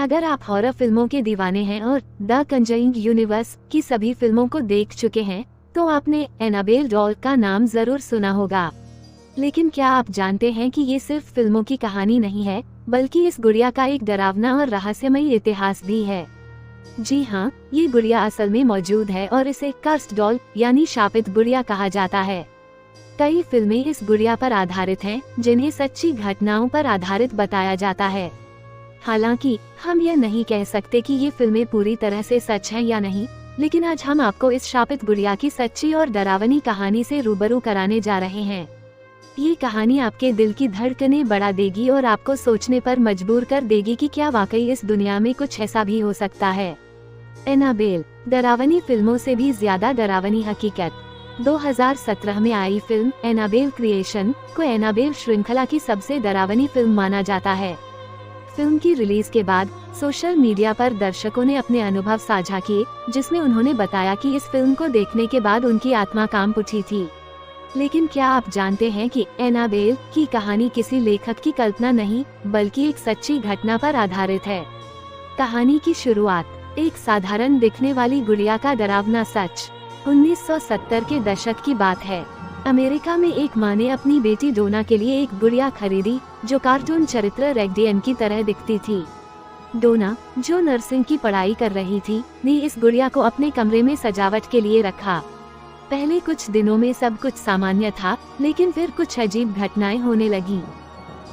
अगर आप हॉरर फिल्मों के दीवाने हैं और द कंजरिंग यूनिवर्स की सभी फिल्मों को देख चुके हैं, तो आपने एनाबेल डॉल का नाम जरूर सुना होगा। लेकिन क्या आप जानते हैं कि ये सिर्फ फिल्मों की कहानी नहीं है, बल्कि इस गुड़िया का एक डरावना और रहस्यमयी इतिहास भी है। जी हाँ, ये गुड़िया असल में मौजूद है और इसे कर्स्ड डॉल यानी शापित गुड़िया कहा जाता है। कई फिल्में इस गुड़िया पर आधारित हैं, जिन्हें सच्ची घटनाओं पर आधारित बताया जाता है। हालांकि हम यह नहीं कह सकते कि ये फिल्में पूरी तरह से सच हैं या नहीं, लेकिन आज हम आपको इस शापित गुड़िया की सच्ची और डरावनी कहानी से रूबरू कराने जा रहे हैं। ये कहानी आपके दिल की धड़कनें बढ़ा देगी और आपको सोचने पर मजबूर कर देगी कि क्या वाकई इस दुनिया में कुछ ऐसा भी हो सकता है। एनाबेल, डरावनी फिल्मों से भी ज्यादा डरावनी हकीकत। 2017 में आई फिल्म एनाबेल क्रिएशन को एनाबेल श्रृंखला की सबसे डरावनी फिल्म माना जाता है। फिल्म की रिलीज के बाद सोशल मीडिया पर दर्शकों ने अपने अनुभव साझा किए, जिसमें उन्होंने बताया कि इस फिल्म को देखने के बाद उनकी आत्मा कांप उठी थी। लेकिन क्या आप जानते हैं कि एनाबेल की कहानी किसी लेखक की कल्पना नहीं, बल्कि एक सच्ची घटना पर आधारित है। कहानी की शुरुआत एक साधारण दिखने वाली गुड़िया का डरावना सच। 1970 के दशक की बात है। अमेरिका में एक माँ ने अपनी बेटी डोना के लिए एक गुड़िया खरीदी, जो कार्टून चरित्र रेगडियन की तरह दिखती थी। डोना, जो नर्सिंग की पढ़ाई कर रही थी, ने इस गुड़िया को अपने कमरे में सजावट के लिए रखा। पहले कुछ दिनों में सब कुछ सामान्य था, लेकिन फिर कुछ अजीब घटनाएं होने लगी।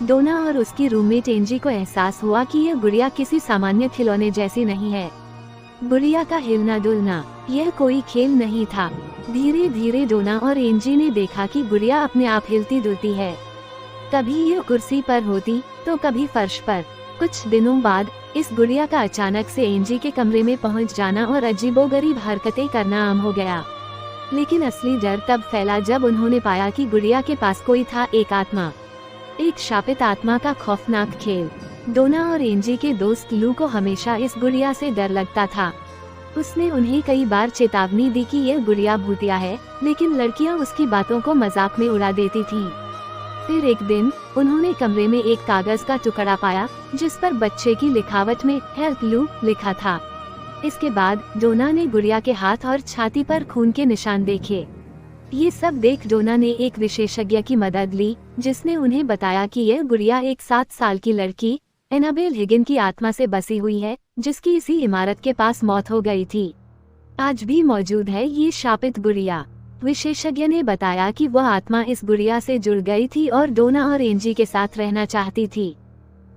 डोना और उसकी रूममेट एंजी को एहसास हुआ कि यह गुड़िया किसी सामान्य खिलौने जैसी नहीं है। गुड़िया का हिलना डुलना, यह कोई खेल नहीं था। धीरे धीरे डोना और एंजी ने देखा कि गुड़िया अपने आप हिलती डुलती है। कभी यह कुर्सी पर होती, तो कभी फर्श पर। कुछ दिनों बाद इस गुड़िया का अचानक से एंजी के कमरे में पहुंच जाना और अजीबोगरीब हरकतें करना आम हो गया। लेकिन असली डर तब फैला जब उन्होंने पाया कि गुड़िया के पास कोई था, एक आत्मा, एक शापित आत्मा का खौफनाक खेल। डोना और एंजी के दोस्त लू को हमेशा इस गुड़िया से डर लगता था। उसने उन्हें कई बार चेतावनी दी कि यह गुड़िया भूतिया है, लेकिन लड़कियां उसकी बातों को मजाक में उड़ा देती थीं। फिर एक दिन उन्होंने कमरे में एक कागज का टुकड़ा पाया, जिस पर बच्चे की लिखावट में हेल्प लू लिखा था। इसके बाद डोना ने गुड़िया के हाथ और छाती पर खून के निशान देखे। ये सब देख डोना ने एक विशेषज्ञ की मदद ली, जिसने उन्हें बताया कि यह गुड़िया एक 7 साल की लड़की एनाबेल हिगिन की आत्मा से बसी हुई है, जिसकी इसी इमारत के पास मौत हो गई थी। आज भी मौजूद है ये शापित गुड़िया। विशेषज्ञ ने बताया कि वह आत्मा इस गुड़िया से जुड़ गई थी और डोना और एंजी के साथ रहना चाहती थी।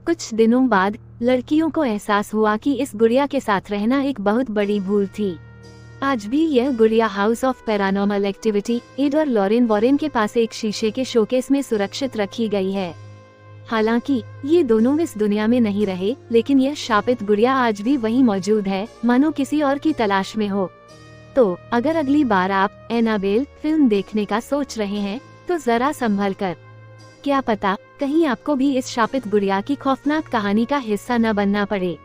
कुछ दिनों बाद लड़कियों को एहसास हुआ कि इस गुड़िया के साथ रहना एक बहुत बड़ी भूल थी। आज भी यह गुड़िया house of paranormal activity Edward Lauren Warren के पास एक शीशे के शोकेस में सुरक्षित रखी गई है। हालांकि ये दोनों इस दुनिया में नहीं रहे, लेकिन यह शापित गुड़िया आज भी वहीं मौजूद है, मानो किसी और की तलाश में हो। तो अगर अगली बार आप एनाबेल फिल्म देखने का सोच रहे हैं, तो जरा संभल कर। क्या पता कहीं आपको भी इस शापित गुड़िया की खौफनाक कहानी का हिस्सा न बनना पड़े।